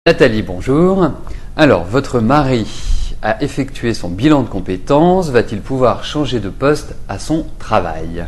Nathalie, bonjour. Alors, votre mari a effectué son bilan de compétences. Va-t-il pouvoir changer de poste à son travail ?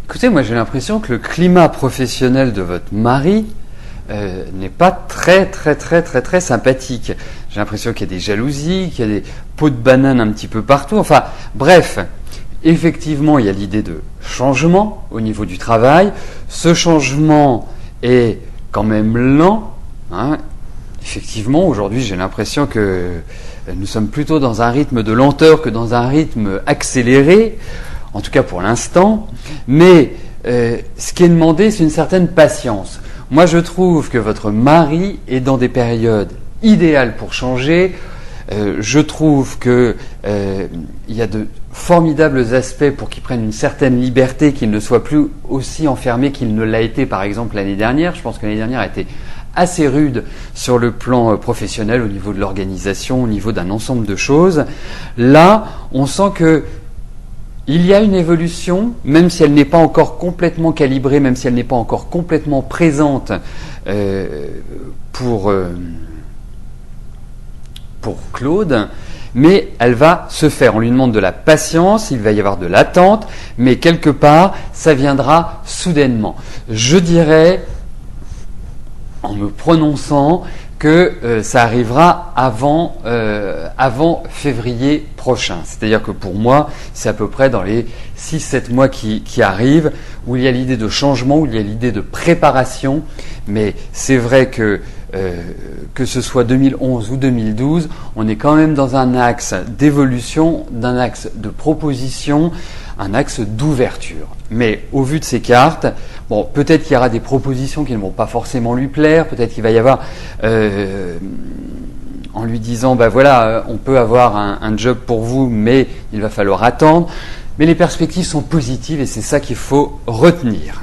Écoutez, moi j'ai l'impression que le climat professionnel de votre mari n'est pas très sympathique. J'ai l'impression qu'il y a des jalousies, qu'il y a des pots de banane un petit peu partout. Enfin, bref, effectivement, il y a l'idée de changement au niveau du travail. Ce changement est quand même lent, hein. Effectivement, aujourd'hui, j'ai l'impression que nous sommes plutôt dans un rythme de lenteur que dans un rythme accéléré. En tout cas pour l'instant, mais ce qui est demandé, c'est une certaine patience. Moi, je trouve que votre mari est dans des périodes idéales pour changer. Je trouve qu'il y a de formidables aspects pour qu'il prenne une certaine liberté, qu'il ne soit plus aussi enfermé qu'il ne l'a été, par exemple, l'année dernière. Je pense que l'année dernière a été assez rude sur le plan professionnel, au niveau de l'organisation, au niveau d'un ensemble de choses. Là, on sent que il y a une évolution, même si elle n'est pas encore complètement calibrée, même si elle n'est pas encore complètement présente pour Claude, mais elle va se faire. On lui demande de la patience, il va y avoir de l'attente, mais quelque part, ça viendra soudainement. Je dirais, en me prononçant, que ça arrivera avant février prochain. C'est-à-dire que pour moi, c'est à peu près dans les 6-7 mois qui arrivent, où il y a l'idée de changement, où il y a l'idée de préparation. Mais c'est vrai que ce soit 2011 ou 2012, on est quand même dans un axe d'évolution, d'un axe de proposition, un axe d'ouverture. Mais au vu de ces cartes, bon, peut-être qu'il y aura des propositions qui ne vont pas forcément lui plaire, peut-être qu'il va y avoir, en lui disant, ben voilà, on peut avoir un job pour vous, mais il va falloir attendre. Mais les perspectives sont positives et c'est ça qu'il faut retenir.